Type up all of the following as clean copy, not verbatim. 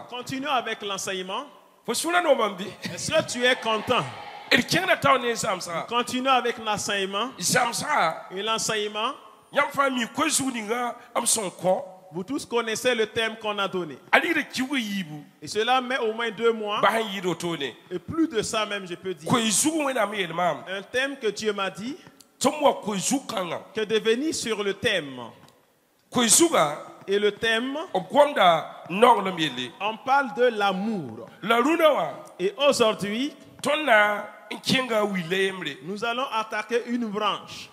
Continuons avec l'enseignement. Est-ce que tu es content? Continuons avec l'enseignement. Et l'enseignement, vous tous connaissez le thème qu'on a donné. Et cela met au moins 2 mois. Et plus de ça même, je peux dire. Un thème que Dieu m'a dit, que de venir sur le thème. Et le thème, on parle de l'amour. Et aujourd'hui, nous allons attaquer une branche.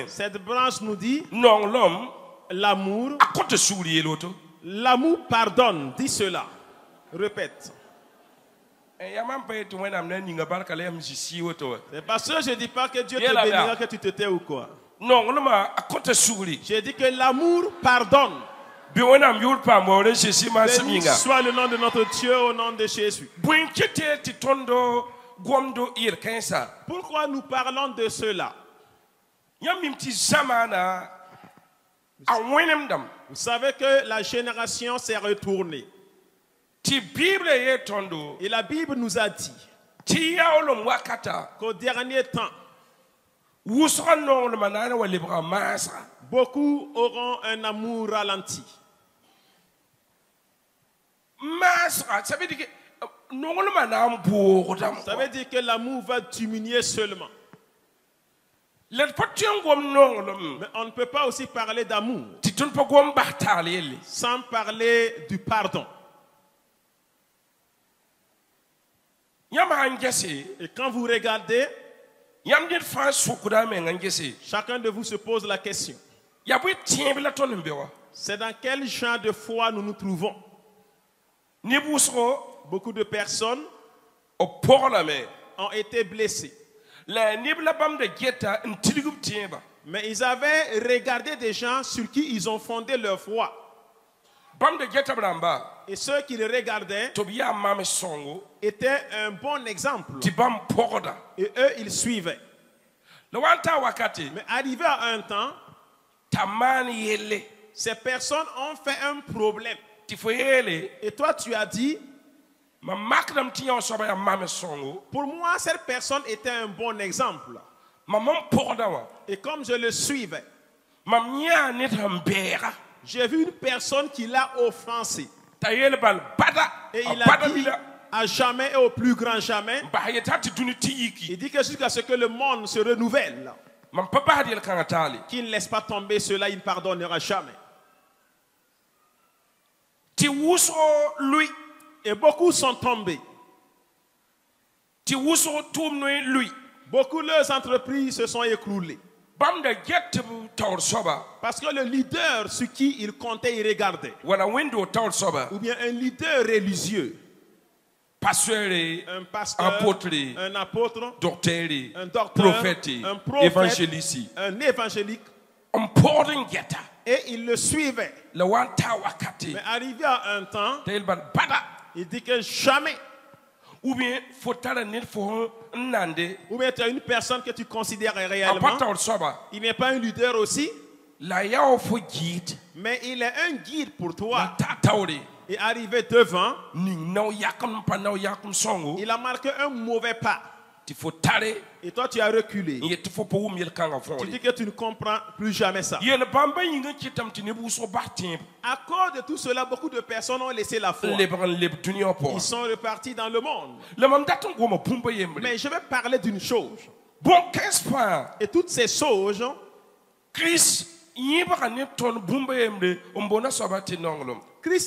Cette branche nous dit l'amour. L'amour pardonne. Dis cela. Répète. C'est parce que je ne dis pas que Dieu te bénira que tu te tais ou quoi. J'ai dit que l'amour pardonne. Béni soit le nom de notre Dieu au nom de Jésus. Pourquoi nous parlons de cela? Vous savez que la génération s'est retournée. Et la Bible nous a dit qu'au dernier temps, beaucoup auront un amour ralenti. Ça veut dire que l'amour va diminuer seulement. Mais on ne peut pas aussi parler d'amour sans parler du pardon. Et quand vous regardez, chacun de vous se pose la question. C'est dans quel genre de foi nous nous trouvons? Beaucoup de personnes ont été blessées. Mais ils avaient regardé des gens sur qui ils ont fondé leur foi. Et ceux qui les regardaient étaient un bon exemple. Et eux, ils suivaient. Mais arrivé à un temps, ces personnes ont fait un problème. Et toi, tu as dit, pour moi, cette personne était un bon exemple. Et comme je le suivais, j'ai vu une personne qui l'a offensé. Et il a dit à jamais et au plus grand jamais. Il dit que jusqu'à ce que le monde se renouvelle, qu'il ne laisse pas tomber cela, il ne pardonnera jamais. Et beaucoup sont tombés. Beaucoup de leurs entreprises se sont écroulées. Parce que le leader sur qui il comptait, il regardait. Ou bien un leader religieux. Un pasteur, un apôtre, un docteur, un prophète, un évangélique. Et il le suivait. Mais arrivé à un temps, il dit que jamais. Ou bien tu as une personne que tu considères réellement. Il n'est pas un leader aussi. Mais il est un guide pour toi. Et arrivé devant, il a marqué un mauvais pas. Et toi tu as reculé. Tu dis que tu ne comprends plus jamais ça. À cause de tout cela, beaucoup de personnes ont laissé la foi. Ils sont repartis dans le monde. Mais je vais parler d'une chose. Et toutes ces choses, Christ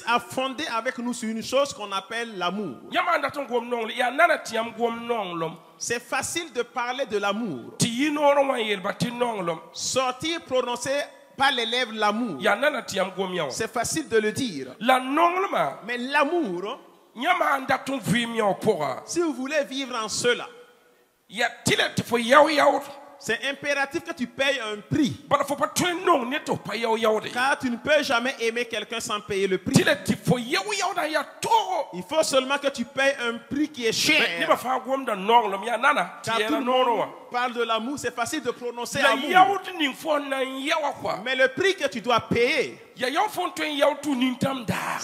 a fondé avec nous sur une chose qu'on appelle l'amour. C'est facile de parler de l'amour. Sortir, prononcer par les lèvres l'amour. C'est facile de le dire. Mais l'amour, si vous voulez vivre en cela, C'est impératif que tu payes un prix. Car tu ne peux jamais aimer quelqu'un sans payer le prix. Il faut seulement que tu payes un prix qui est cher. Car tout le monde parle de l'amour, c'est facile de prononcer amour. Mais le prix que tu dois payer, c'est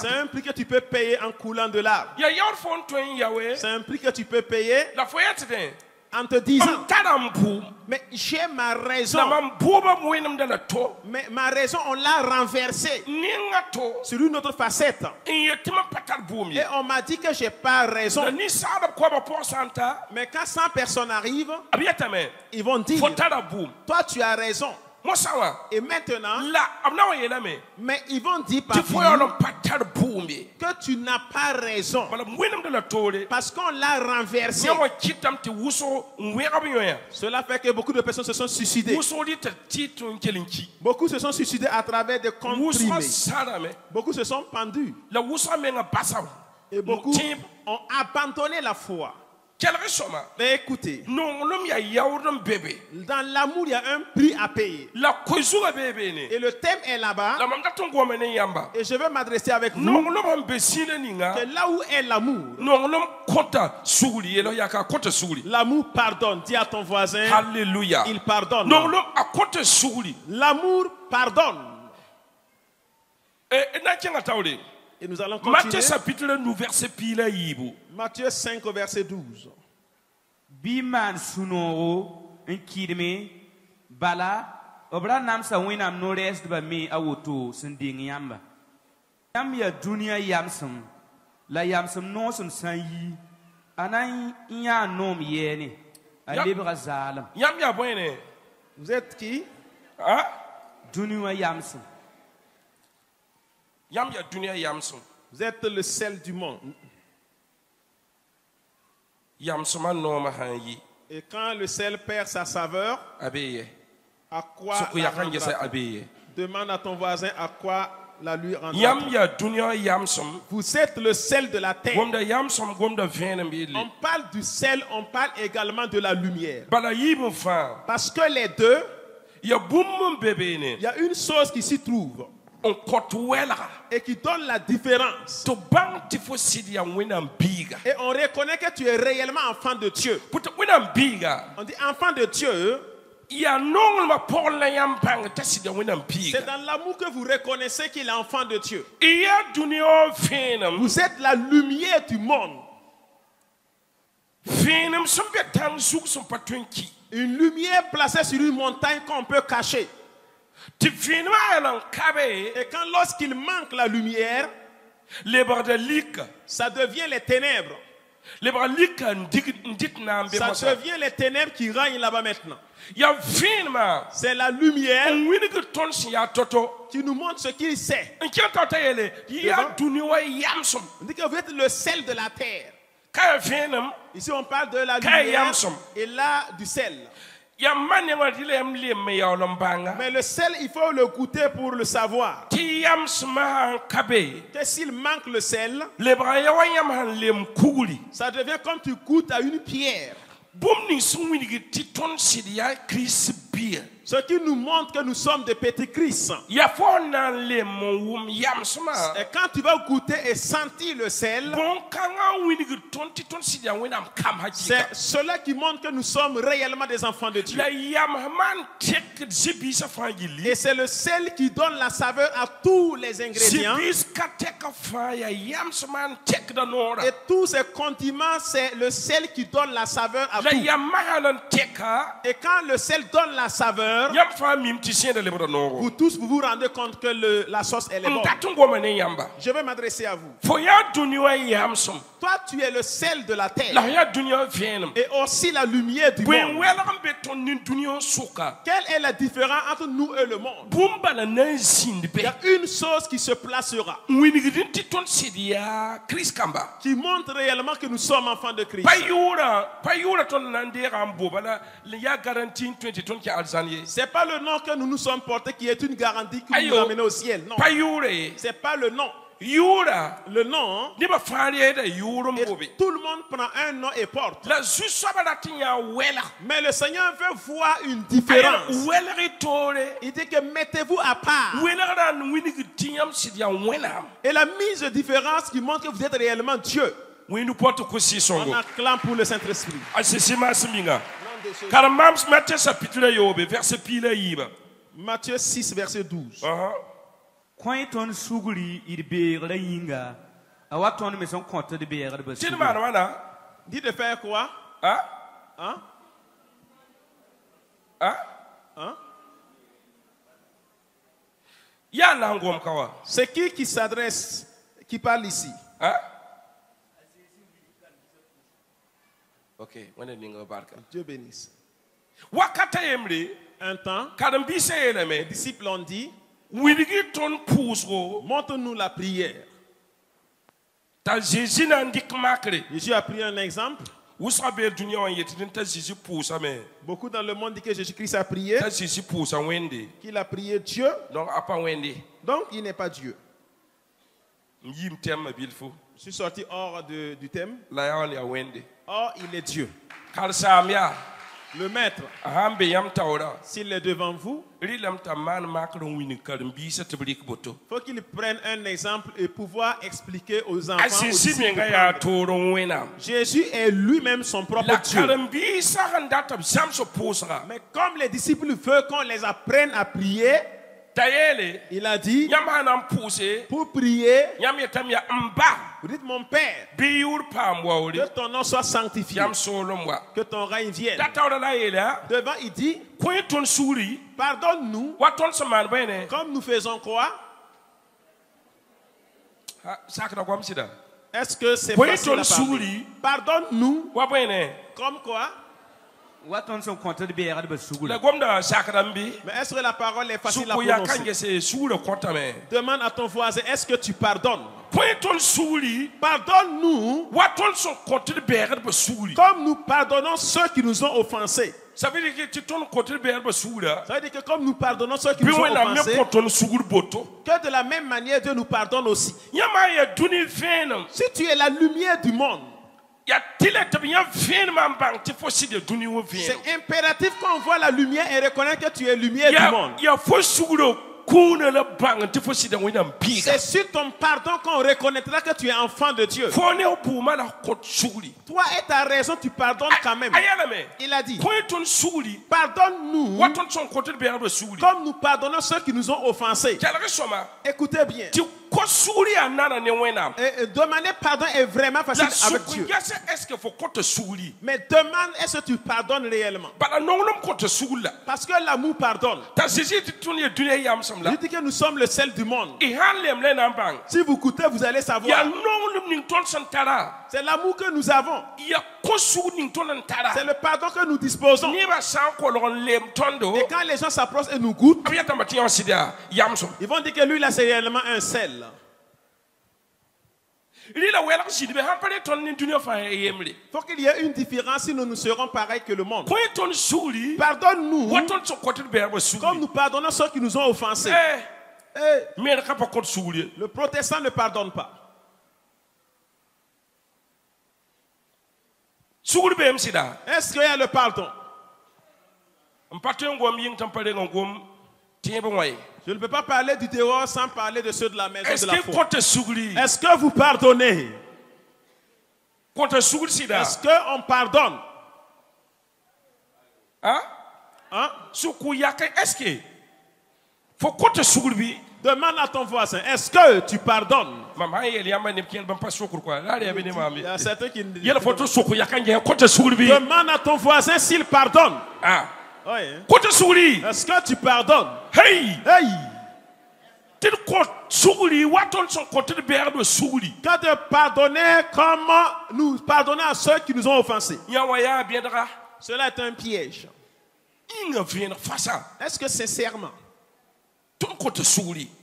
un prix que tu peux payer en coulant de larmes. C'est un prix que tu peux payer en te disant, mais j'ai ma raison. Mais ma raison, on l'a renversée sur une autre facette. Et on m'a dit que j'ai pas raison. Mais quand 100 personnes arrivent, ils vont dire, toi tu as raison. Et maintenant, mais ils vont dire que tu n'as pas raison parce qu'on l'a renversé. Cela fait que beaucoup de personnes se sont suicidées. Beaucoup se sont suicidés à travers des comprimés. Beaucoup se sont pendus. Et beaucoup ont abandonné la foi. Mais écoutez, dans l'amour, il y a un prix à payer. Et le thème est là-bas. Et je veux m'adresser avec vous que là où est l'amour, l'amour pardonne. Dis à ton voisin, Alléluia. Il pardonne. L'amour pardonne. Et nous allons continuer. Matthieu 5 au verset 12. Biman sunoro nkidme bala obra namsa winam no rest ba me awoto sinding yamba. Yam ya dunia yamsum la yamsum no sum sanyi anan ya nom yene alibra zalam. Yam ya boyne. Vous êtes qui? Ah? Dunia yamsum. Yam ya dunia yamsum. Vous êtes le sel du monde. Et quand le sel perd sa saveur, à quoi la rendra-t-il? Demande à ton voisin à quoi la lui rendra-t-il? Vous êtes le sel de la terre. On parle du sel, on parle également de la lumière. Parce que les deux, il y a une chose qui s'y trouve et qui donne la différence. Et on reconnaît que tu es réellement enfant de Dieu. On dit enfant de Dieu. C'est dans l'amour que vous reconnaissez qu'il est enfant de Dieu. Vous êtes la lumière du monde. Une lumière placée sur une montagne qu'on peut cacher. Et quand lorsqu'il manque la lumière, ça devient les ténèbres. Ça devient les ténèbres qui règnent là-bas maintenant. C'est la lumière qui nous montre ce qu'il sait. On dit que vous êtes le sel de la terre. Ici on parle de la lumière et là du sel. Mais le sel, il faut le goûter pour le savoir. Que s'il manque le sel, ça devient comme tu goûtes à une pierre. Ce qui nous montre que nous sommes des petits Christ. Et quand tu vas goûter et sentir le sel, c'est cela qui montre que nous sommes réellement des enfants de Dieu. Et c'est le sel qui donne la saveur à tous les ingrédients. Et tous ces condiments, c'est le sel qui donne la saveur à tout. Et quand le sel donne la saveur, vous tous vous rendez compte que la sauce elle est bonne. Je vais m'adresser à vous. Toi tu es le sel de la terre et aussi la lumière du monde. Quelle est la différence entre nous et le monde? Il y a une chose qui se placera, qui montre réellement que nous sommes enfants de Christ. C'est pas le nom que nous nous sommes portés qui est une garantie qui nous amène au ciel. Non. C'est pas le nom. Le nom. Et tout le monde prend un nom et porte. Mais le Seigneur veut voir une différence. Il dit que mettez-vous à part. Et la mise de différence qui montre que vous êtes réellement Dieu. On acclame pour le Saint-Esprit. Matthieu 6, verset 12. Dit de faire quoi? C'est qui s'adresse, qui parle ici? Ok, Dieu bénisse. Un temps, les disciples ont dit, montre-nous la prière. Jésus a pris un exemple. Beaucoup dans le monde disent que Jésus-Christ a prié, qu'il a prié Dieu, donc il n'est pas Dieu. Je suis sorti hors du thème. Or, il est Dieu. Le maître, s'il est devant vous, il faut qu'il prenne un exemple et pouvoir expliquer aux enfants. Jésus est lui-même son propre Dieu. Mais comme les disciples veulent qu'on les apprenne à prier, il a dit, pour prier, vous dites, mon Père, que ton nom soit sanctifié, que ton règne vienne. Devant, il dit, pardonne-nous, comme nous faisons quoi? Est-ce que c'est facile à parler? Pardonne-nous, comme quoi? Mais est-ce que la parole est facile à prononcer? Demande à ton voisin, est-ce que tu pardonnes? Pardonne-nous comme nous pardonnons ceux qui nous ont offensés. Ça veut dire que comme nous pardonnons ceux qui nous ont offensés, que de la même manière Dieu nous pardonne aussi. Si tu es la lumière du monde, c'est impératif qu'on voit la lumière et reconnaître que tu es lumière du monde. C'est sur ton pardon qu'on reconnaîtra que tu es enfant de Dieu. Toi et ta raison, tu pardonnes quand même. Il a dit, pardonne-nous comme nous pardonnons ceux qui nous ont offensés. Écoutez bien. Demander pardon est vraiment facile avec Dieu. Mais demande, est-ce que tu pardonnes réellement? Parce que l'amour pardonne. Je dis que nous sommes le sel du monde. Si vous écoutez, vous allez savoir. C'est l'amour que nous avons. C'est le pardon que nous disposons. Et quand les gens s'approchent et nous goûtent, ils vont dire que lui là c'est réellement un sel. Il faut qu'il y ait une différence, sinon nous serons pareils que le monde. Pardonne-nous comme nous pardonnons ceux qui nous ont offensés. Le protestant ne pardonne pas. Est-ce qu'il y a le pardon? Je ne peux pas parler du dehors sans parler de ceux de la maison de la foi. Est-ce que vous pardonnez? Est-ce qu'on pardonne? Demande à ton voisin, est-ce que tu pardonnes? Il y a certains qui demande à ton voisin s'il pardonne. Est-ce que tu pardonnes? Hey! Quand de pardonner comme nous pardonnons à ceux qui nous ont offensés. Cela est un piège. Est-ce que sincèrement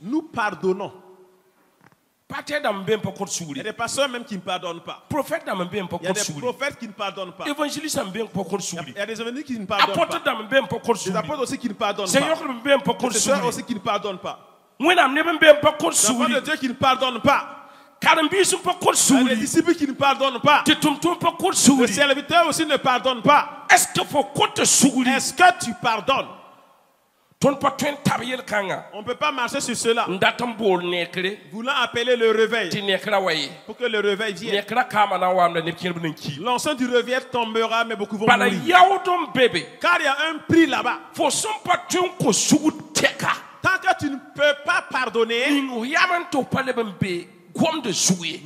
nous pardonnons? Il y a des pasteurs même qui ne pardonnent pas. Il y a des prophètes qui ne pardonnent pas. Il y a des évangélistes qui ne pardonnent pas. Des apôtres aussi qui ne pardonnent pas. Des sœurs aussi qui ne pardonnent pas. L'enfant de Dieu qui ne pardonne pas. Les disciples qui ne pardonnent pas. Le serviteur aussi ne pardonne pas. Est-ce que tu pardonnes? On ne peut pas marcher sur cela. Voulant appeler le réveil. Pour que le réveil vienne. L'encens du réveil tombera, mais beaucoup vont mourir. Car il y a un prix là-bas. Tant que tu ne peux pas pardonner,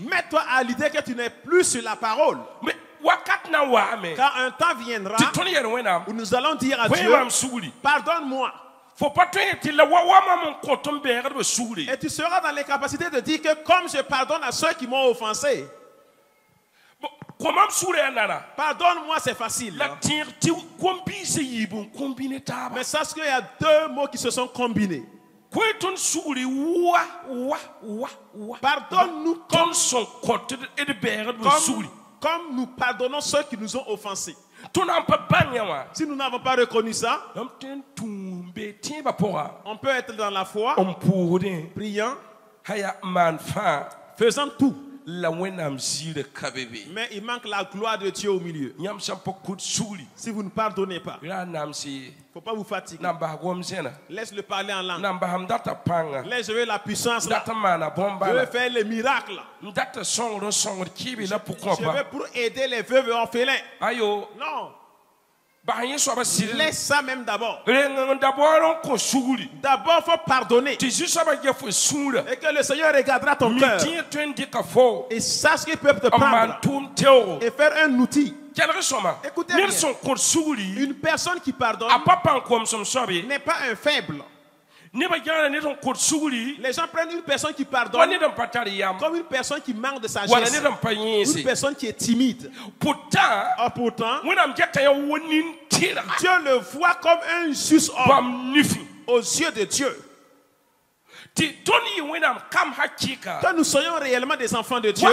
mets-toi à l'idée que tu n'es plus sur la parole. Car un temps viendra où nous allons dire à Dieu, pardonne-moi. Et tu seras dans les capacités de dire que comme je pardonne à ceux qui m'ont offensé. Pardonne-moi, c'est facile. Mais sache qu'il y a deux mots qui se sont combinés. Pardonne-nous comme nous pardonnons ceux qui nous ont offensés. Si nous n'avons pas reconnu ça, on peut être dans la foi, priant, faisant tout. Mais il manque la gloire de Dieu au milieu. Si vous ne pardonnez pas, il ne faut pas vous fatiguer. Laisse-le parler en langue. Laisse-le la puissance là. Je vais faire les miracles. Je vais pour aider les veuves et orphelins. Non. Laisse ça même d'abord. D'abord, il faut pardonner. Et que le Seigneur regardera ton cœur. Et sache qu'il peut te prendre et faire un outil. Écoutez bien. Une personne qui pardonne n'est pas un faible. Les gens prennent une personne qui pardonne comme une personne qui manque de sagesse, une personne qui est timide. Pourtant, Dieu le voit comme un juste homme aux yeux de Dieu. Que nous soyons réellement des enfants de Dieu,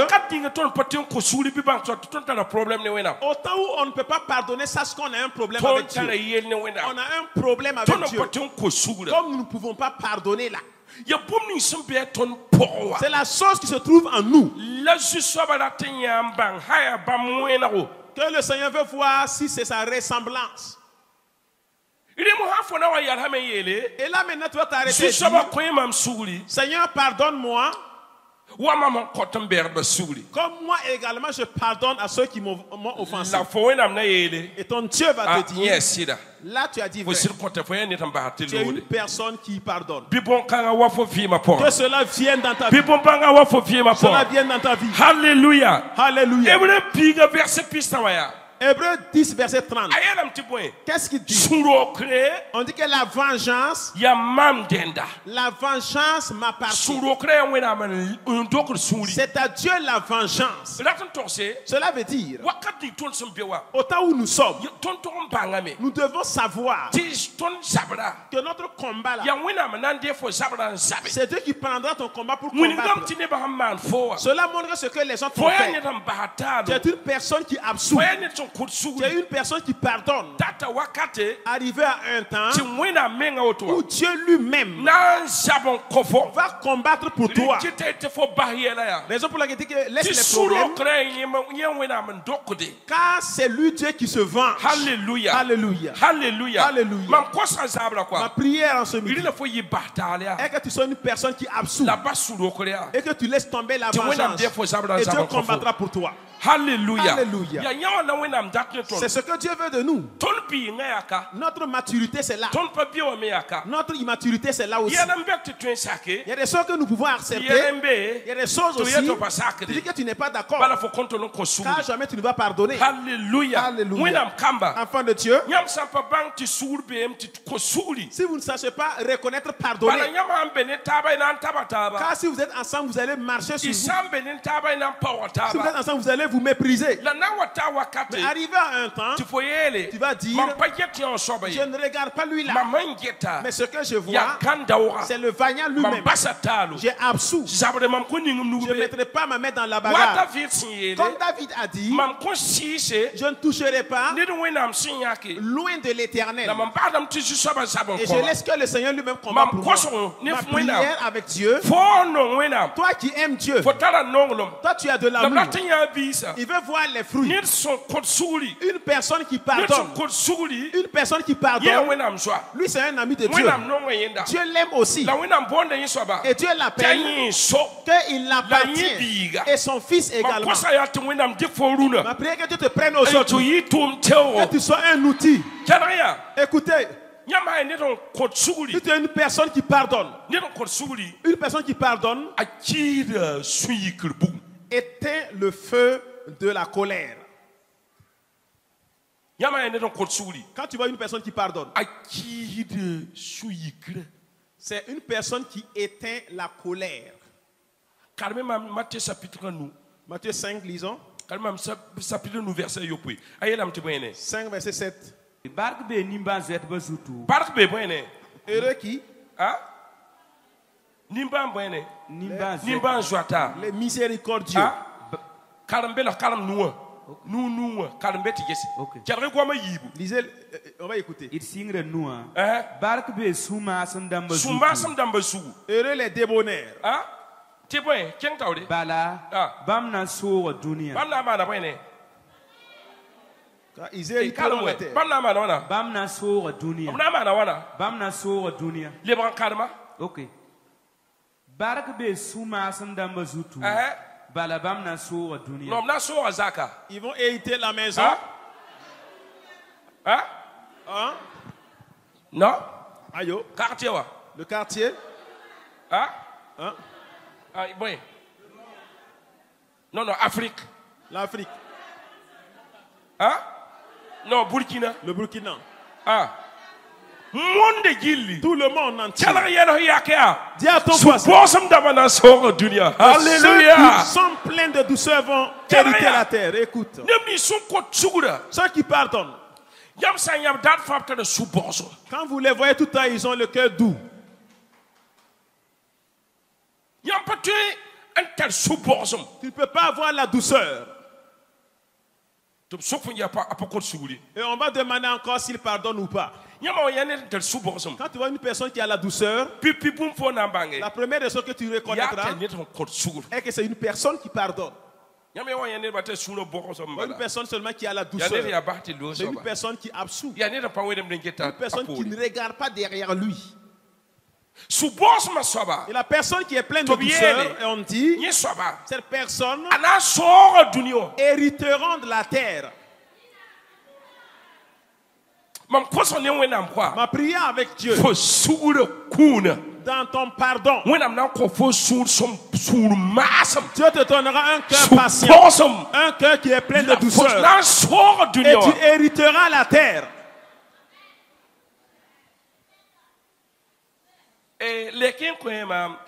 autant où on ne peut pas pardonner, sache qu'on a un problème avec Dieu. On a un problème avec Dieu. Comme nous ne pouvons pas pardonner là. C'est la chose qui se trouve en nous. Que le Seigneur veut voir si c'est sa ressemblance. Et là maintenant tu vas t'arrêter et dire, Seigneur pardonne-moi comme moi également je pardonne à ceux qui m'ont offensé. Et ton Dieu va te dire, là tu as dit vrai. Tu es une personne qui pardonne. Que cela vienne dans ta vie. Cela vienne dans ta vie. Alléluia. Alléluia. Hébreux 10, verset 30. Qu'est-ce qu'il dit? On dit que la vengeance m'appartient. C'est à Dieu la vengeance. Cela veut dire, au temps où nous sommes, nous devons savoir que notre combat là, c'est Dieu qui prendra ton combat pour combattre. Cela montre ce que les gens font faire. Tu es une personne qui absout. Tu es une personne qui pardonne. Arrivé à un temps où Dieu lui-même va combattre pour toi. Raison pour laquelle il dit que laisse les problèmes. Car c'est lui Dieu qui se venge. Alléluia. Alléluia. Alléluia. Alléluia. Ma prière en ce midi est que tu sois une personne qui absout et que tu laisses tomber la vengeance. Et Dieu combattra pour toi. Alléluia. Alléluia. C'est ce que Dieu veut de nous. Notre maturité, c'est là. Notre immaturité, c'est là aussi. Il y a des choses que nous pouvons accepter. Il y a des choses aussi. Tu dis que tu n'es pas d'accord. Car jamais tu ne vas pardonner. Alléluia. Alléluia. Enfant de Dieu, si vous ne sachez pas reconnaître, pardonner. Car si vous êtes ensemble, vous allez marcher sur vous. Si vous êtes ensemble, vous allez vous vous mépriser. Mais arrivé à un temps, tu vas dire, je ne regarde pas lui là. Mais ce que je vois, c'est le vaillant lui-même. J'ai absous. Je ne mettrai pas ma main dans la bagarre. Comme David a dit, je ne toucherai pas loin de l'Éternel. Et je laisse que le Seigneur lui-même combat pour moi. Ma prière avec Dieu, toi qui aimes Dieu, toi tu as de l'amour. Il veut voir les fruits. Une personne qui pardonne, lui c'est un ami de Dieu. Dieu l'aime aussi. Et Dieu l'appelle qu'il l'appartient. Et son fils également. Ma prière que Dieu te prenne aujourd'hui. Que tu sois un outil. Écoutez. Si tu es une personne qui pardonne, éteins le feu de la colère. Quand tu vois une personne qui pardonne, c'est une personne qui éteint la colère. Matthieu 5, lisons. 5, verset 7. Heureux qui? Les miséricordieux. Lisez, on va écouter. Heureux les débonnaires. Ils hériteront la terre. Ok. Ils vont hériter la maison. Non. Ayo. Quartier. Le quartier. Non, Afrique. L'Afrique. Non, Burkina. Le Burkina. Tout le monde entier. Dis à ton voisin. Alléluia. Ceux qui sont pleins de douceur vont hériter la terre. Écoute. Ceux qui pardonnent. Quand vous les voyez tout le temps, ils ont le cœur doux. Tu ne peux pas avoir la douceur. Et on va demander encore s'il pardonne ou pas. Quand tu vois une personne qui a la douceur, la première des choses que tu reconnaîtras est que c'est une personne qui pardonne. Une personne seulement qui a la douceur. C'est une personne qui absout. Une personne qui ne regarde pas derrière lui. Et la personne qui est pleine de douceur, et on dit, cette personne hériteront de la terre. Ma prière avec Dieu, dans ton pardon, Dieu te donnera un cœur patient, un cœur qui est plein de douceur, et tu hériteras la terre.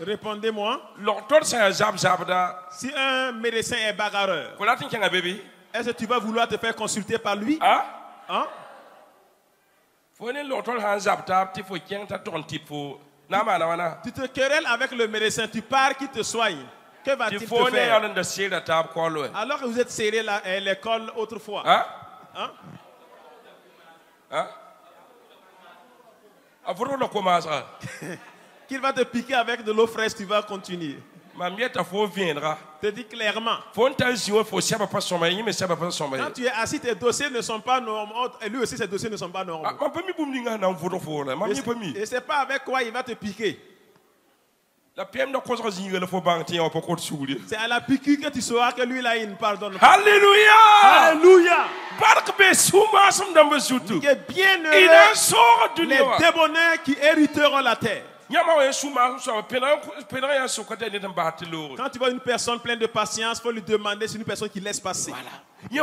Répondez-moi. Si un médecin est bagarreur, est-ce que tu vas vouloir te faire consulter par lui? Tu te querelles avec le médecin, tu pars qui te soigne. Que va-t-il te faire? Alors que vous êtes serré à l'école autrefois. Qu'il va te piquer avec de l'eau fraîche, tu vas continuer. Te dis clairement. Quand tu es assis, tes dossiers ne sont pas normaux. Et lui aussi, ses dossiers ne sont pas normaux. Et c'est pas avec quoi il va te piquer. C'est à la piqûre que tu sauras que lui là, il ne pardonne pas. Alléluia! Alléluia! Il est bien heureux les débonnaires qui hériteront la terre. Quand tu vois une personne pleine de patience, il faut lui demander si c'est une personne qui laisse passer. Si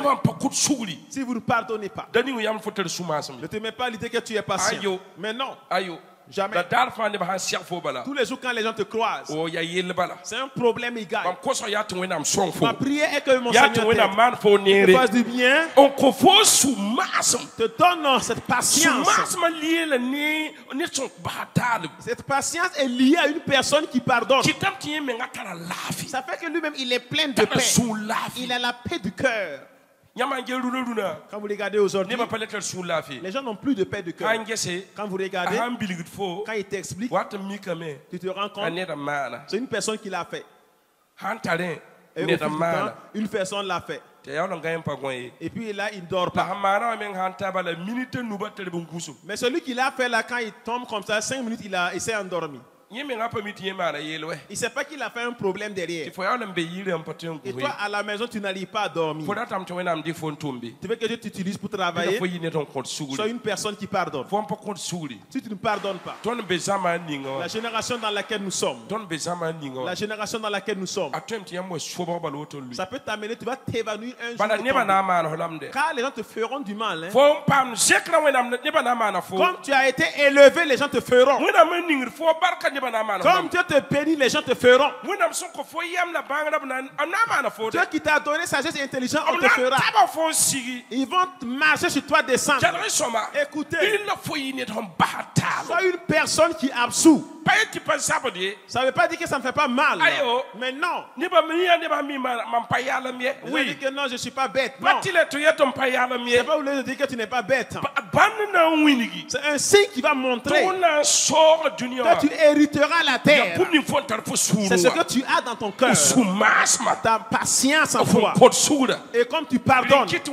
vous ne pardonnez pas, ne te mets pas l'idée que tu es patient. Mais non. Jamais. Tous les jours quand les gens te croisent, c'est un problème égal. Ma prière est que mon Seigneur te fasse du bien, te donne cette patience. Cette patience est liée à une personne qui pardonne. Ça fait que lui-même il est plein de paix. Il a la paix du cœur. Quand vous regardez aujourd'hui, les gens n'ont plus de paix de cœur. Quand vous regardez, quand il t'explique, tu te rends compte, c'est une personne qui l'a fait. Et au fil du temps, une personne l'a fait. Et puis là, il ne dort pas. Mais celui qui l'a fait là, quand il tombe comme ça, 5 minutes, il s'est endormi. Il ne sait pas qu'il a fait un problème derrière. Et toi, à la maison, tu n'arrives pas à dormir. Tu veux que Dieu t'utilise pour travailler. Sois une personne qui pardonne. Si tu ne pardonnes pas, la génération dans laquelle nous sommes, ça peut t'amener, tu vas t'évanouir un jour. Car les gens te feront du mal. Comme tu as été élevé, les gens te feront. Comme Dieu te bénit, les gens te feront. Dieu qui t'a donné sagesse et intelligence, on te fera. Ils vont marcher sur toi, descendre. Écoutez, sois une personne qui absout. Ça ne veut pas dire que ça ne fait pas mal. Mais non. Oui. Dire que non, je ne suis pas bête. Non. C'est pas vous dire que tu n'es pas bête. C'est un signe qui va montrer que tu hériteras la terre. C'est ce que tu as dans ton cœur. Ta patience en toi. Et comme tu pardonnes, c'est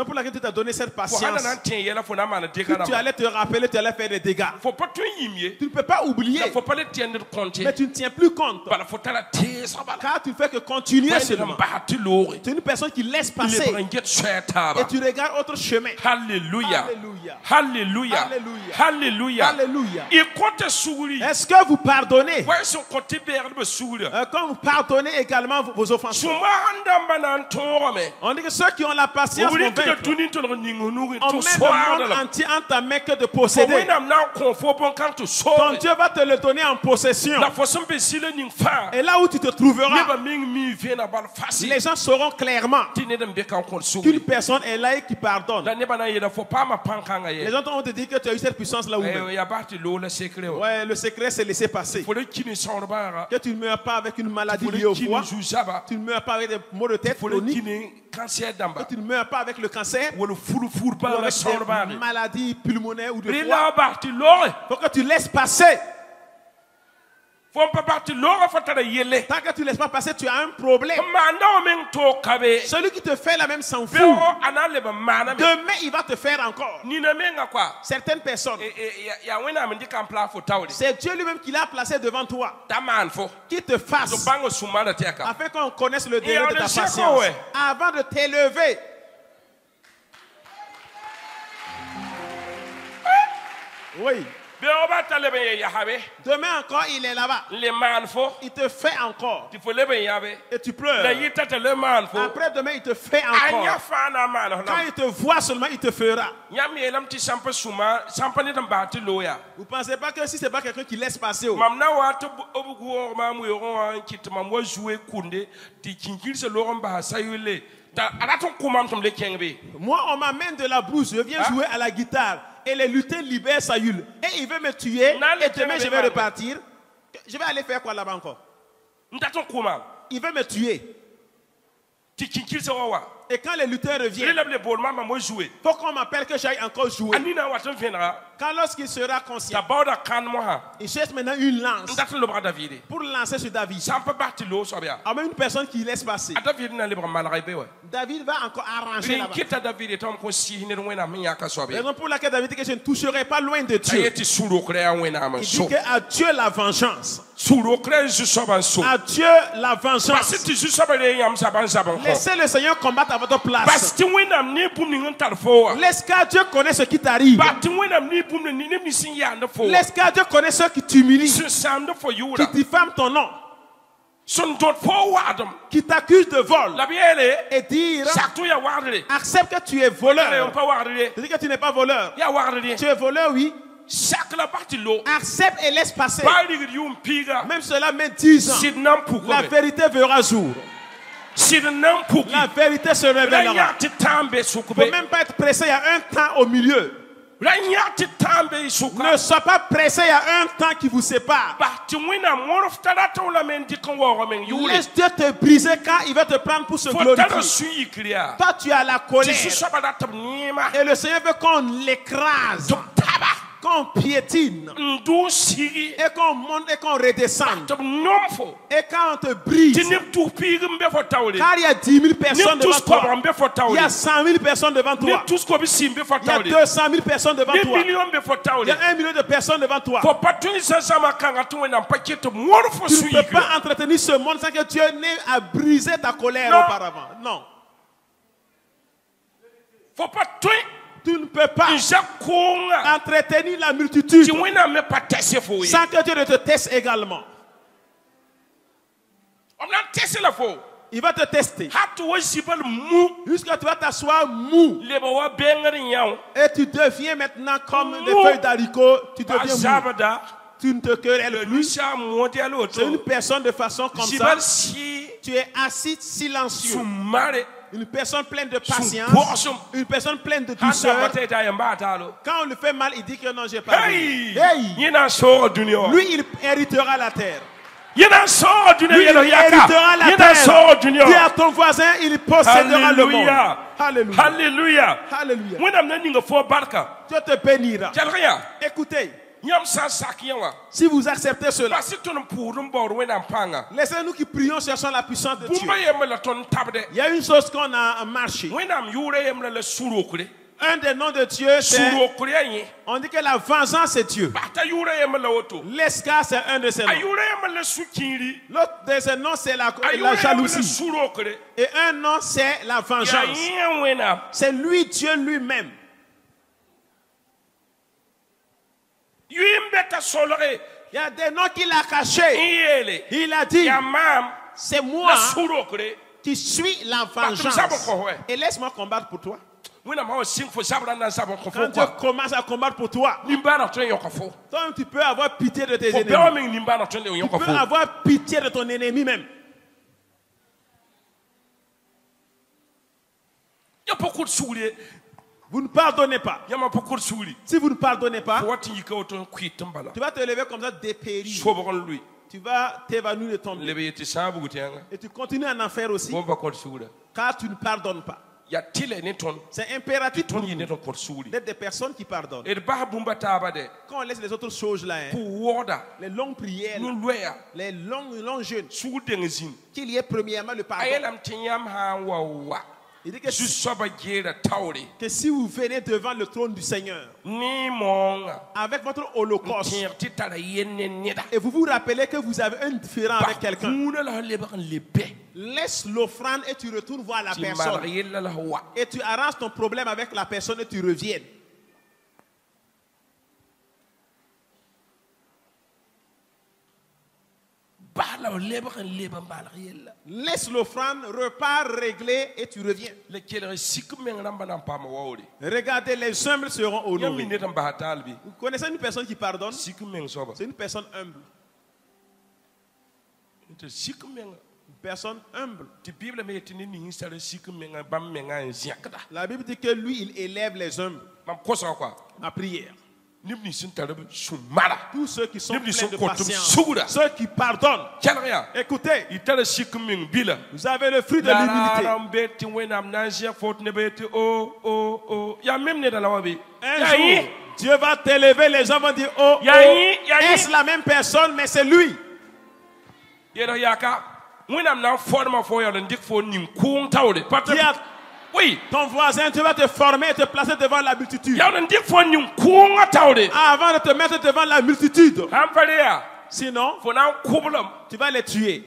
pour laquelle tu t'as donné cette patience. Que tu allais te rappeler, tu allais faire des dégâts. Tu ne peux pas oublier. Mais tu ne tiens plus compte. Car tu ne fais que continuer seulement. Tu es une personne qui laisse passer. Et tu regardes autre chemin. Alléluia. Alléluia. Alléluia. Alléluia. Est-ce que vous pardonnez? Quand vous pardonnez également vos offenseurs. On dit que ceux qui ont la patience vont vaincre. On met le monde entier en ta main que de posséder. Ton Dieu va te le donner en possession. Et là où tu te trouveras, les gens sauront clairement qu'une personne est là et qui pardonne. Les gens vont te dire que tu as eu cette puissance là où même. Ouais, le secret c'est laisser passer. Que tu ne meurs pas avec une maladie liée au foie. Tu ne meurs pas avec des maux de tête chroniques. Que tu ne meurs pas avec le cancer. Ou avec des maladies pulmonaires ou de foie. Il faut que tu laisses passer. Tant que tu ne laisses pas passer, tu as un problème. Celui qui te fait la même s'en fout. Demain, il va te faire encore. Certaines personnes, c'est Dieu lui-même qui l'a placé devant toi. Qui te fasse. Afin qu'on connaisse le délai de ta patience. Avant de t'élever. Oui. Demain encore, il est là-bas. Il te fait encore. Et tu pleures. Après demain, il te fait encore. Quand il te voit seulement, il te fera. Vous ne pensez pas que si ce n'est pas quelqu'un qui laisse passer. Moi, on m'amène de la brousse, je viens jouer à la guitare. Et les lutins libèrent Saül. Et il veut me tuer. Et demain, je vais repartir. Je vais aller faire quoi là-bas encore? Il veut me tuer. Et quand les lutins reviennent, il faut qu'on m'appelle que j'aille encore jouer. Quand lorsqu'il sera conscient, il cherche maintenant une lance pour lancer sur David. Ah, mais une personne qui laisse passer. David va encore arranger là-bas. Raison pour laquelle David dit que je ne toucherai pas loin de Dieu. Il dit qu'à Dieu la vengeance. À Dieu la vengeance. Laissez le Seigneur combattre à votre place. Laisse qu'à Dieu connaisse ce qui t'arrive. Laisse qu'à Dieu connaisse ce qui t'humilie. Qui diffame ton nom. Qui t'accuse de vol. Et dire accepte que tu es voleur. Tu dis que tu n'es pas voleur. Tu es voleur, oui. Accepte et laisse passer. Même cela met 10 ans. La vérité verra jour. La vérité se révélera. Il ne faut même pas être pressé, il y a un temps au milieu. Ne sois pas pressé, il y a un temps qui vous sépare. Laisse Dieu te briser quand il va te prendre pour se glorifier. Toi, tu as la colère. Et le Seigneur veut qu'on l'écrase, qu'on piétine, et qu'on monte et qu'on redescende. Et quand on te brise, car il y a 10 000 personnes devant toi, il y a 100 000 personnes devant toi, il y a 200 000 personnes devant toi, il y a 1 million de personnes devant toi. Tu ne peux pas entretenir ce monde sans que Dieu n'ait à briser ta colère auparavant. Non. Tu ne peux pas entretenir la multitude sans que Dieu ne te teste également. Il va te tester. Jusqu'à tu vas t'asseoir mou. Et tu deviens maintenant comme des feuilles d'haricot. Tu deviens mou. Tu ne te querelles plus. C'est une personne de façon comme ça. Tu es assis silencieux. Une personne pleine de patience, une personne pleine de douceur. Quand on lui fait mal, il dit que non, j'ai pas vu. Lui, il héritera la terre. Lui, il héritera la terre. Dis à ton voisin, il possédera le monde. Alléluia. Alléluia. Alléluia. Dieu te bénira. Écoutez. Si vous acceptez cela, laissez-nous qui prions cherchant la puissance de Dieu. Il y a une chose qu'on a marché. Un des noms de Dieu, c'est... On dit que la vengeance, c'est Dieu. L'escar, c'est un de ses noms. L'autre de ses noms, c'est la jalousie. Et un nom, c'est la vengeance. C'est lui, Dieu lui-même. Il y a des noms qu'il a cachés. Il a dit, c'est moi qui suis la vengeance. Et laisse-moi combattre pour toi. Quand Dieu commence à combattre pour toi, toi tu peux avoir pitié de tes ennemis. Tu peux avoir pitié de ton ennemi même. Vous ne pardonnez pas. Si vous ne pardonnez pas, tu vas te lever comme ça dépéri. Tu vas t'évanouir de tomber. Et tu continues à en faire aussi. Car tu ne pardonnes pas. C'est impératif pour nous d'être des personnes qui pardonnent. Quand on laisse les autres choses là, les longues prières, les longs jeûnes, qu'il y ait premièrement le pardon. Il dit que si vous venez devant le trône du Seigneur avec votre holocauste et vous vous rappelez que vous avez un différend avec quelqu'un, laisse l'offrande et tu retournes voir la personne et tu arranges ton problème avec la personne et tu reviens. Laisse l'offrande, repars réglé et tu reviens. Regardez, les humbles seront honorés. Vous connaissez une personne qui pardonne? C'est une personne humble. Une personne humble. La Bible dit que lui, il élève les humbles. Ma prière. Tous ceux qui sont pleins de patience, ceux qui pardonnent. Écoutez, vous avez le fruit de l'humilité. Un jour, Dieu va t'élever, les gens vont dire, oh, oh, est-ce la même personne, mais c'est lui. Oui, ton voisin, tu vas te former et te placer devant la multitude. Avant de te mettre devant la multitude. Sinon, tu vas les tuer.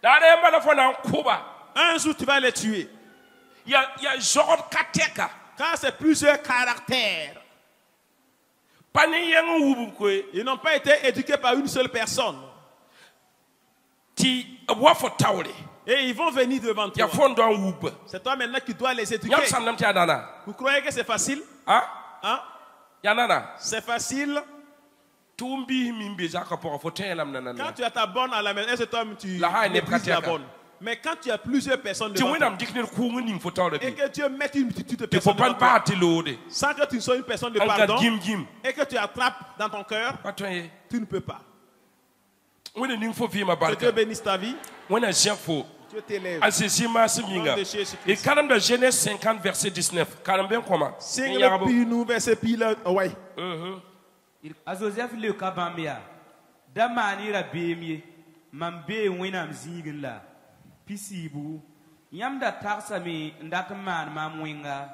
Un jour, tu vas les tuer. Car c'est plusieurs caractères. Ils n'ont pas été éduqués par une seule personne. Et ils vont venir devant toi. C'est toi maintenant qui dois les éduquer. Vous croyez que c'est facile? Hein? C'est facile. Quand tu as ta bonne à la maison, est-ce que toi tu méprises la bonne? Mais quand tu as plusieurs personnes devant toi, et que Dieu mette une multitude de personnes devant toi, sans que tu ne sois une personne de pardon, et que tu attrapes dans ton cœur, tu ne peux pas. Que Dieu bénisse ta vie. Dieu t'élève. Et quand dans Genèse 50, verset 19, a Joseph le kabambia damani ra bemie mambe winam zingla pisibu yamda tarsa mi ndatman mamwinga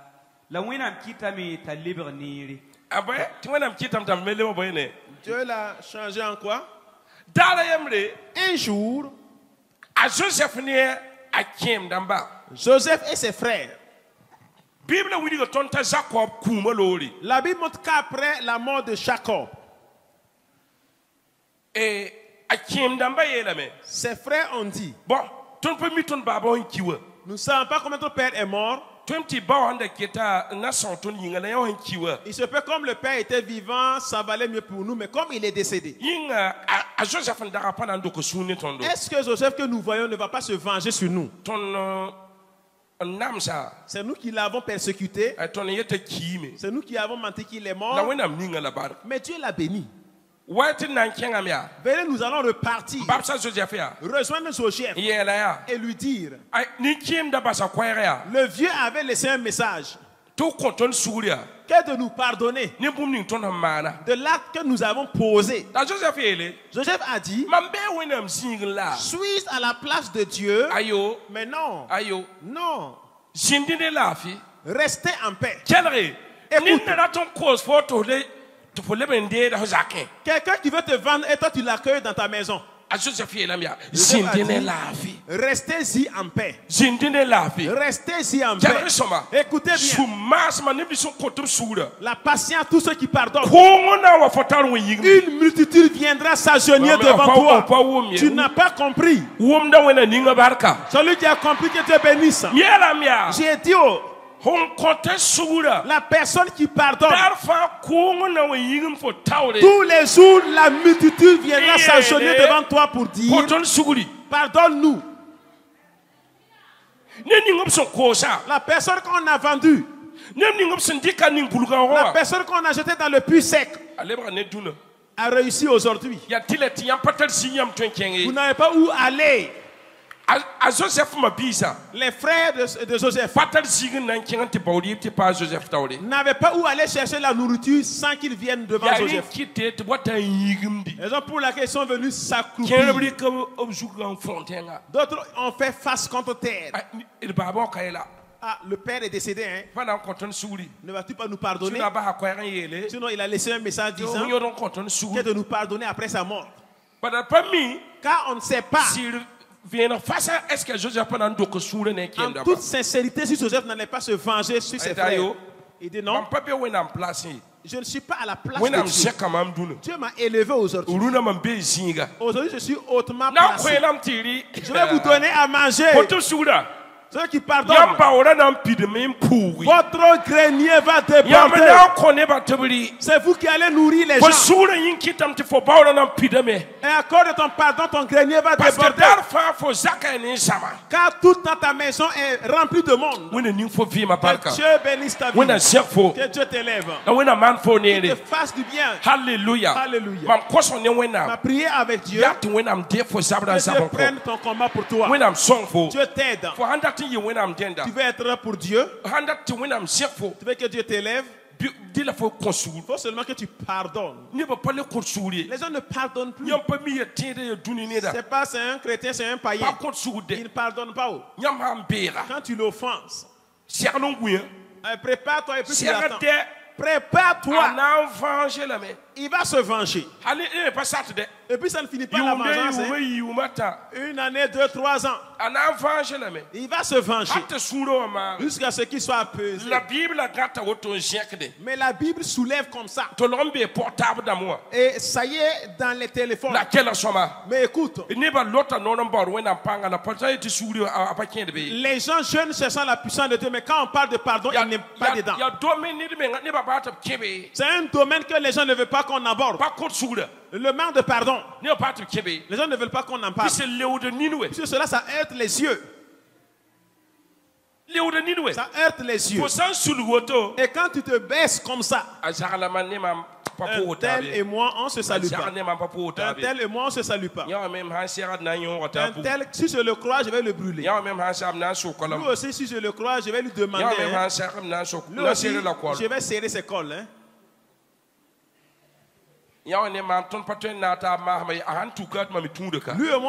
la winam kitami ta libre niri abaye ti winam kitam tam mele mo boyene. Dieu l'a changé en quoi? Un jour à Joseph né à Kim d'amba. Joseph et ses frères. La Bible montre qu'après la mort de Jacob, et ses frères ont dit, nous ne savons pas comment notre père est mort. Il se peut comme le père était vivant, ça valait mieux pour nous, mais comme il est décédé, est-ce que Joseph que nous voyons ne va pas se venger sur nous? C'est nous qui l'avons persécuté. C'est nous qui avons menti qu'il est mort. Mais Dieu l'a béni. Venez, nous allons repartir. Rejoindre Joseph et lui dire, le vieux avait laissé un message. Que de nous pardonner de l'acte que nous avons posé. Joseph a dit, suis à la place de Dieu, mais non, non, restez en paix. Quelqu'un qui veut te vendre et toi tu l'accueilles dans ta maison. Restez-y en paix. Restez-y en paix. Écoutez bien. La patience, tous ceux qui pardonnent. Une multitude viendra s'agenouiller devant toi. Tu n'as pas compris. Celui qui a compris que Dieu bénisse. J'ai dit la personne qui pardonne, tous les jours la multitude viendra s'agenouiller devant toi pour dire, pardonne-nous. La personne qu'on a vendue, la personne qu'on a jetée dans le puits sec, a réussi aujourd'hui. Vous n'avez pas où aller. Les frères de Joseph n'avaient pas où aller chercher la nourriture sans qu'ils viennent devant Joseph. Raison pour laquelle ils sont venus s'accroupir. D'autres ont fait face contre terre. Ah, le père est décédé, hein? Ne vas-tu pas nous pardonner? Sinon il a laissé un message disant que de nous pardonner après sa mort. Car on ne sait pas est-ce que Joseph en toute sincérité si Joseph n'allait pas se venger sur ses frères. Il dit non, je ne suis pas à la place de Dieu. Dieu m'a élevé aujourd'hui. Aujourd'hui je suis hautement placé. Je vais vous donner à manger. Ceux qui pardonnent, votre grenier va déborder. C'est vous qui allez nourrir les gens. Et à cause de ton pardon, ton grenier va déborder. Car toute ta maison est remplie de monde. Que Dieu bénisse ta vie. Que Dieu t'élève. Qu'il te fasse du bien. Alléluia. Alléluia. Ma prière avec Dieu. Que Dieu prenne ton combat pour toi. Dieu t'aide. Tu veux être là pour Dieu. Tu veux que Dieu t'élève. Il faut seulement que tu pardonnes. Les gens ne pardonnent plus. C'est pas un chrétien, c'est un païen. Il ne pardonne pas. Quand tu l'offenses, prépare-toi et puis tu l'attends. Prépare-toi. Il va se venger. Et puis ça ne finit pas la vengeance. Une année, 2, 3 ans. Il va se venger. Jusqu'à ce qu'il soit pesé. Mais la Bible soulève comme ça. Et ça y est dans les téléphones. Mais écoute. Les gens jeunes cherchant la puissance de Dieu. Mais quand on parle de pardon, il n'est pas dedans. C'est un domaine que les gens ne veulent pas qu'on aborde. Le manque de pardon. Les gens ne veulent pas qu'on en parle. Puisque cela, ça heurte les yeux. Ça heurte les yeux. Et quand tu te baisses comme ça, un tel et moi, on ne se salue pas. Un tel et moi, on ne se salue pas. Un tel, si je le crois, je vais le brûler. Lui aussi, si je le crois, je vais lui demander. Lui aussi, je vais serrer ses cols. Hein. Lui et moi,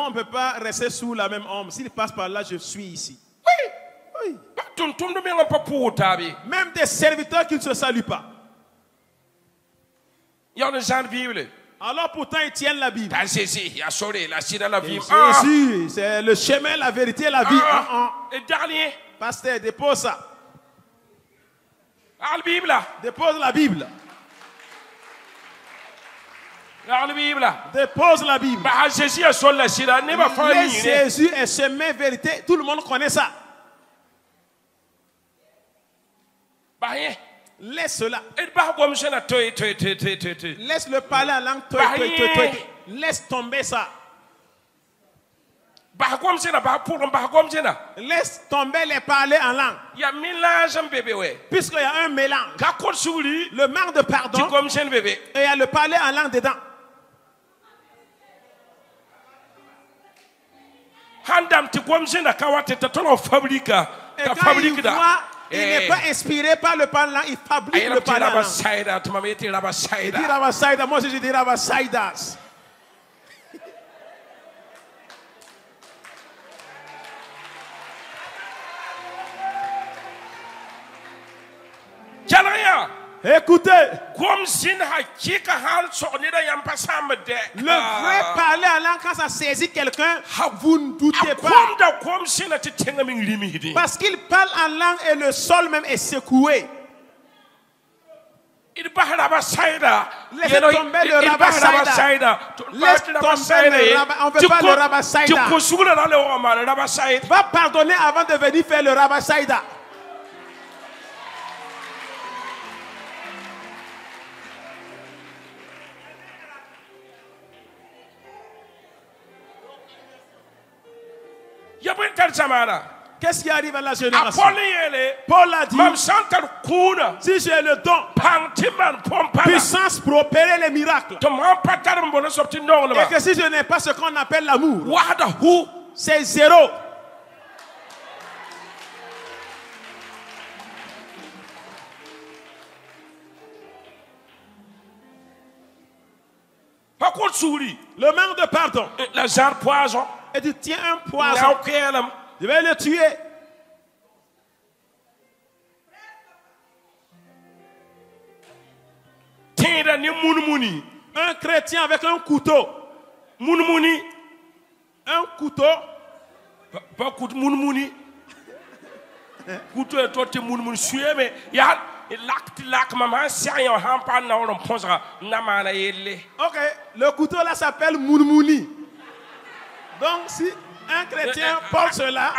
on ne peut pas rester sous la même ombre. S'il passe par là, je suis ici. Oui. Même des serviteurs qui ne se saluent pas. Alors pourtant ils tiennent la Bible. Jésus, c'est le chemin, la vérité, la vie. Et dernier. Pasteur, dépose ça. Dépose la Bible. Dépose la Bible. Jésus est chemin, vérité. Tout le monde connaît ça. Laisse cela. Laisse-le parler en langue. Laisse tomber ça. Laisse tomber les parler en langue. Puisqu'il y a un mélange. Le manque de pardon. Et il y a le parler en langue dedans. Et quand il voit, il n'est pas inspiré par le parlant, il fabrique le parlant. Il dit Rabasaïda, moi aussi je dis Rabasaïdas. Écoutez, le vrai parler en langue, quand ça saisit quelqu'un, vous ne doutez pas. Parce qu'il parle en langue et le sol même est secoué. Laissez tomber le Rabasaïda. Laisse tomber le Rabasaïda. On ne veut pas le Rabasaïda. Va pardonner avant de venir faire le Rabasaïda. Qu'est-ce qui arrive à la génération? Paul a dit, si j'ai le don, puissance pour opérer les miracles, et que si je n'ai pas ce qu'on appelle l'amour, c'est zéro. Le manque de pardon. Et tu tiens un poison. Je vais le tuer. Un chrétien avec un couteau. Un couteau. Pas couteau mouni. Couteau et toi tu mouni. Mais il y a ok, le couteau là s'appelle mouni. Donc si un chrétien porte cela,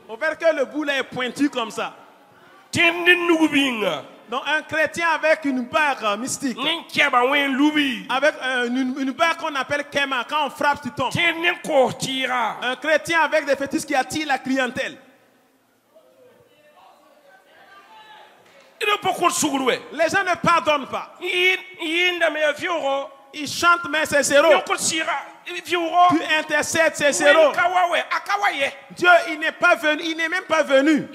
on verra que le bout là est pointu comme ça. Donc un chrétien avec une barre mystique, avec une barre qu'on appelle kema, quand on frappe tu tombes. Un chrétien avec des fétiches qui attirent la clientèle. Les gens ne pardonnent pas. Ils chantent mais c'est zéro. Tu intercèdes, c'est zéro. Dieu, il n'est pas venu, il n'est même pas venu.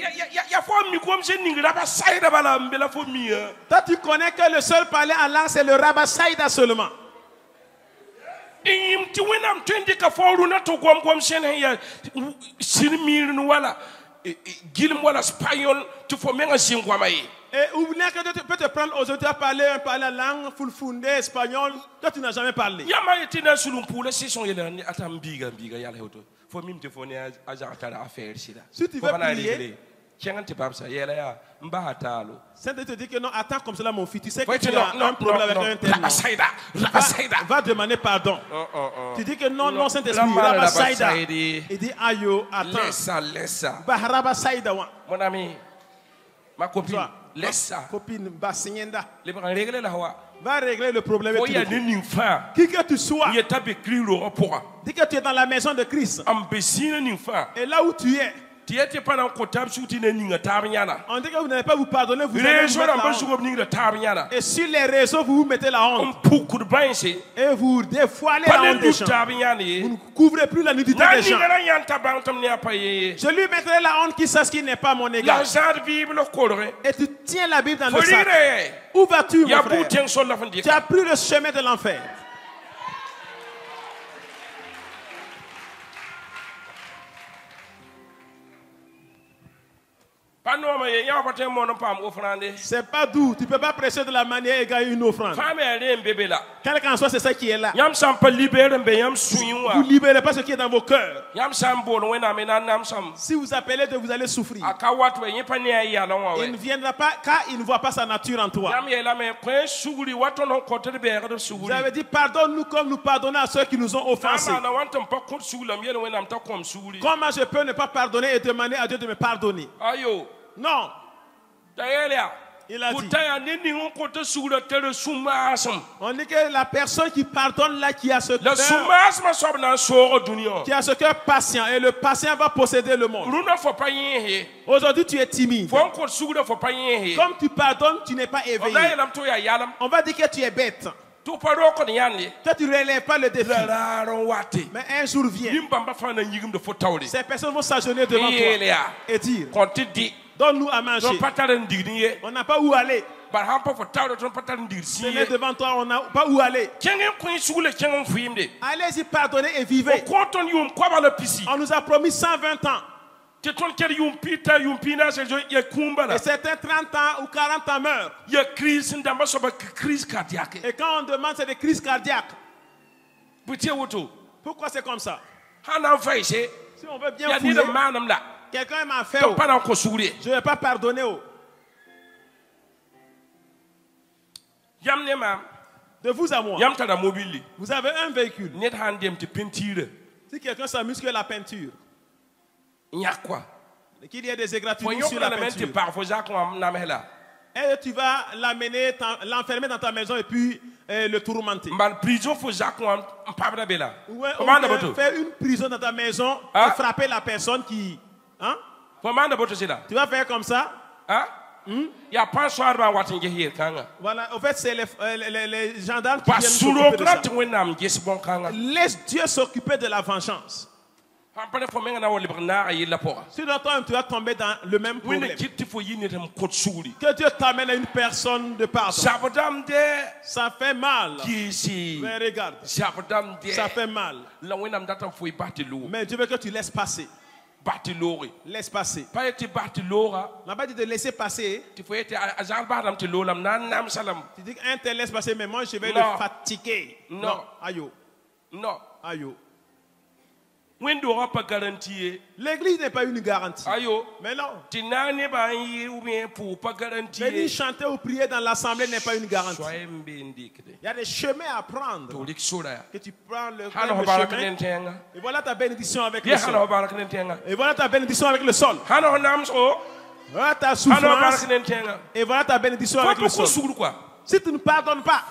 Toi, tu connais que le seul parler en langue, c'est le Rabasaïda seulement. Et oublie que Dieu peut te prendre aujourd'hui à parler en langue fulfundé, espagnol. Toi, tu n'as jamais parlé. Si tu veux prier, Saint-Esprit te dit que non, attends comme cela mon fils. Tu sais que tu as un problème avec un tel. Va demander pardon. Tu dis que non, non, Saint-Esprit, Rabasaïda. Il dit, ayo, attends. Laisse ça. Rabasaïda. Mon ami, ma copine. Laisse ça. Copine Basinyenda. Les parents régler la voie. Va régler le problème. Il y a des nymphes. Qui que tu sois. Il y a des écrits le rapport. Dis que tu es dans la maison de Christ. Et là où tu es. On dit que vous n'allez pas vous pardonner, vous allez vous mettre la honte. Et sur les réseaux, vous vous mettez la honte. Et vous dévoilez la honte des gens. Vous ne couvrez plus la nudité des gens. Je lui mettrai la honte qui sait ce qui n'est pas mon égard. Et tu tiens la Bible dans le sac. Où vas-tu, mon frère? Tu as pris le chemin de l'enfer. C'est pas doux. Tu ne peux pas prêcher de la manière et gagner une offrande. Quel qu'en soit, c'est ça qui est là. Vous ne libérez pas ce qui est dans vos cœurs. Si vous appelez Dieu, vous allez souffrir. Il ne viendra pas car il ne voit pas sa nature en toi. Vous avez dit pardonne-nous comme nous pardonnons à ceux qui nous ont offensés. Comment je peux ne pas pardonner et demander à Dieu de me pardonner? Non. Il a dit. On dit que la personne qui pardonne là, qui a ce cœur, qui a ce cœur patient, et le patient va posséder le monde. Aujourd'hui, tu es timide. Comme tu pardonnes, tu n'es pas éveillé. On va dire que tu es bête. Que tu ne relèves pas le défi. Mais un jour vient. Ces personnes vont s'agenouiller devant toi et dire donne-nous à manger. On n'a pas où aller. Venez devant toi, on n'a pas où aller. Allez-y, pardonnez et vivez. On nous a promis 120 ans. Et certains 30 ans ou 40 ans meurent. Et quand on demande, c'est des crises cardiaques. Pourquoi c'est comme ça? Si on veut bien fouiller, quelqu'un m'a fait, je ne vais pas pardonner. De vous à moi, vous avez un véhicule. Si quelqu'un s'amuse que la peinture, qu'il y ait des égratignures sur la peinture, et tu vas l'amener, l'enfermer dans ta maison et puis le tourmenter. Ou faire une prison dans ta maison et frapper la personne qui... Hein? Tu vas faire comme ça? Voilà, en fait, c'est les gendarmes qui viennent s'occuper de ça. Laisse Dieu s'occuper de la vengeance. Sinon, toi, tu vas tomber dans le même problème. Que Dieu t'amène à une personne de pardon. Ça fait mal. Mais regarde, ça fait mal. Mais Dieu veut que tu laisses passer. Laisse passer. On n'a pas dit de laisser passer. Tu dis qu'un tel laisse passer, mais moi je vais le fatiguer. Non. Ayo. Non. Ayo. L'église n'est pas une garantie. Mais non. Venir chanter ou prier dans l'assemblée n'est pas une garantie. Il y a des chemins à prendre. Que tu prends le chemin. Et voilà ta bénédiction avec le sol. Et voilà ta bénédiction avec le sol. Voilà ta souffrance. Et voilà ta bénédiction avec le sol. Si tu ne pardonnes pas,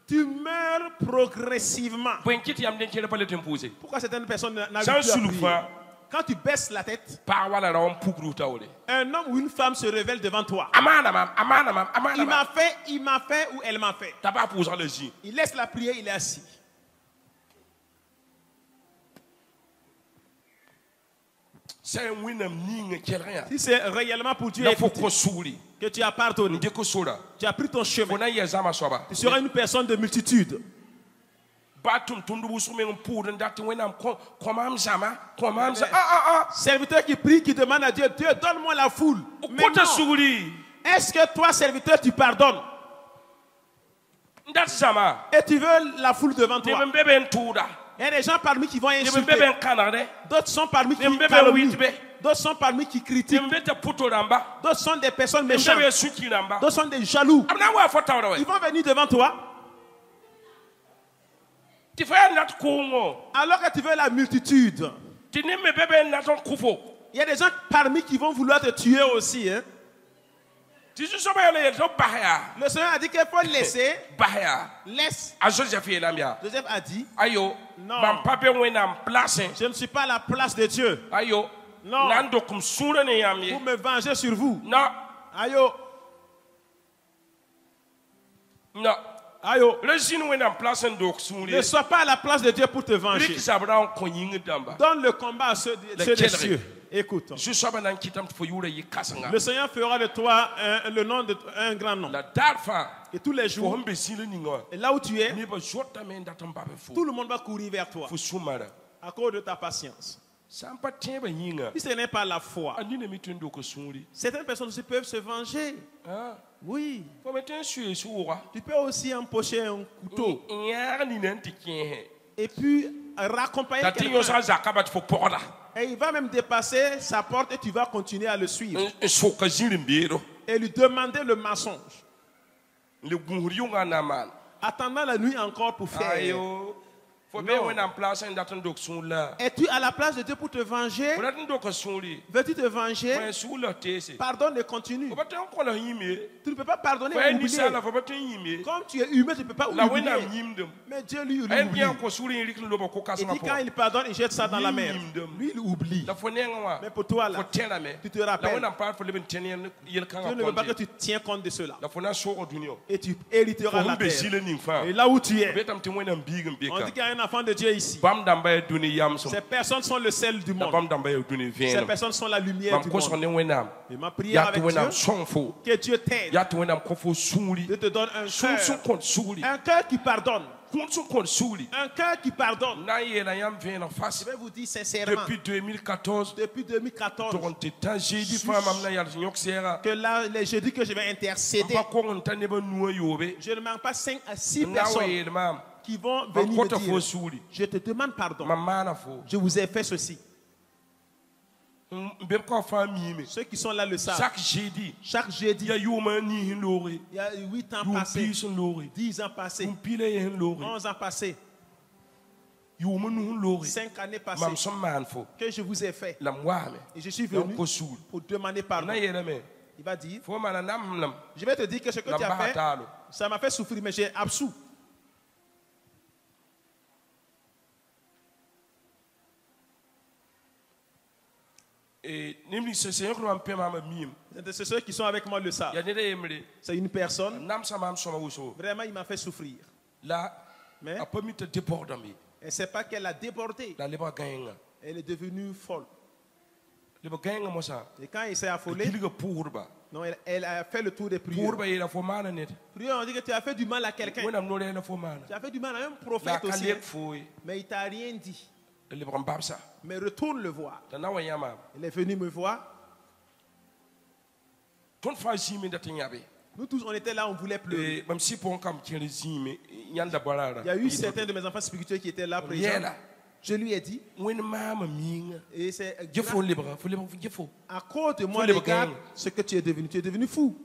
tu meurs progressivement. Pourquoi certaines personnes n'arrivent plus à prier? Quand tu baisses la tête, un homme ou une femme se révèle devant toi. Il m'a fait ou elle m'a fait. Il laisse la prière, il est assis. Si c'est réellement pour Dieu que tu as pardonné, tu as pris ton chemin, tu seras une personne de multitude. Serviteur qui prie, qui demande à Dieu, Dieu, donne-moi la foule. Est-ce que toi, serviteur, tu pardonnes? Et tu veux la foule devant toi? Il y a des gens parmi qui vont insulter. D'autres sont parmi qui calomnient. D'autres sont parmi qui critiquent. D'autres sont des personnes méchantes. D'autres sont des jaloux. Ils vont venir devant toi. Alors que tu veux la multitude. Il y a des gens parmi qui vont vouloir te tuer aussi. Hein? Le Seigneur a dit qu'il faut laisser. Laisse. Joseph a dit, non, je ne suis pas à la place de Dieu. Non, pour me venger sur vous. Non. Ayo. Non. Ayo. Ne sois pas à la place de Dieu pour te venger. Donne le combat à ceux des cieux. Écoute. Le Seigneur fera de toi le nom de un grand nom. Et tous les jours, et là où tu es, tout le monde va courir vers toi à cause de ta patience. Si ce n'est pas la foi, certaines personnes aussi peuvent se venger. Oui. Tu peux aussi empocher un couteau et puis raccompagner quelqu'un. Et il va même dépasser sa porte et tu vas continuer à le suivre. Et lui demander le mensonge. Attendant la nuit encore pour faire. Es-tu à la place de Dieu pour te venger? Veux-tu te venger? Pardonne et continue. Tu ne peux pas pardonner et oublier. Comme tu es humain, tu ne peux pas oublier. Mais Dieu lui oublie. Il dit quand il pardonne, il jette ça dans la mer. Lui, il oublie. Mais pour toi, là, tu te rappelles. Tu ne veux pas que tu tiens compte de cela. Et tu hériteras la terre. Et là où tu es, on dit qu'il y a un enfant de Dieu ici. Ces personnes sont le sel du monde. Ces personnes sont la lumière du monde. Et ma prière avec Dieu, que Dieu t'aide. Dieu te donne un cœur qui pardonne. Un cœur qui pardonne. Je vais vous dire sincèrement, depuis 2014, que là, les jeudis que je vais intercéder, je ne manque pas 5 à 6 personnes qui vont venir me dire, je te demande pardon, je vous ai fait ceci. Ceux qui sont là le savent. Chaque jeudi, il y a 8 ans passés, 10 ans passés, 11 ans passés, 5 années passées que je vous ai fait. Et je suis venu pour demander pardon. Il va dire, je vais te dire que ce que tu as fait, ça m'a fait souffrir, mais j'ai absous. Et c'est ceux qui sont avec moi le savent. C'est une personne. Vraiment, il m'a fait souffrir. Mais elle ne sait pas qu'elle a débordé. Elle est devenue folle. Et quand il s'est affolé, non, elle a fait le tour des prières. Prière, on dit que tu as fait du mal à quelqu'un. Tu as fait du mal à un prophète aussi. Mais il ne t'a rien dit. Mais retourne le voir. Il est venu me voir. Nous tous, on était là, on voulait pleurer. Il y a eu certains de mes enfants spirituels qui étaient là présents. Je lui ai dit, et c'est à cause de moi, regarde ce que tu es devenu fou.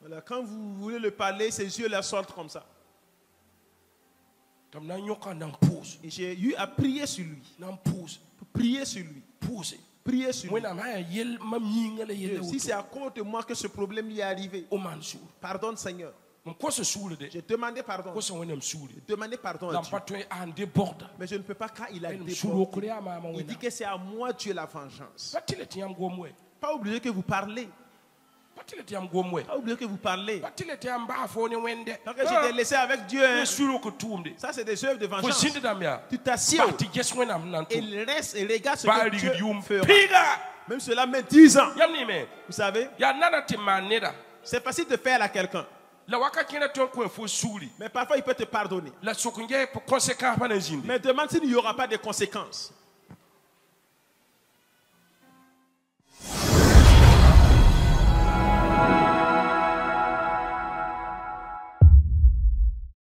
Voilà, quand vous voulez le parler, ses yeux là sortent comme ça. Et j'ai eu à prier sur lui. Prier sur lui. Prier sur lui. Si c'est à cause de moi que ce problème lui est arrivé, pardonne Seigneur. J'ai demandé pardon. J'ai demandé pardon à Dieu. Mais je ne peux pas quand il a débordé. Il dit que c'est à moi Dieu la vengeance. Pas oublier que vous parlez. Pas oublier que vous parlez. Parce que j'étais laissé avec Dieu. Ça, c'est des œuvres de vengeance. Tu t'assieds et il reste et regarde ce que Dieu fera. Même cela met 10 ans. Vous savez, c'est facile de faire à quelqu'un. Mais parfois, il peut te pardonner. Mais demande s'il n'y aura pas de conséquences.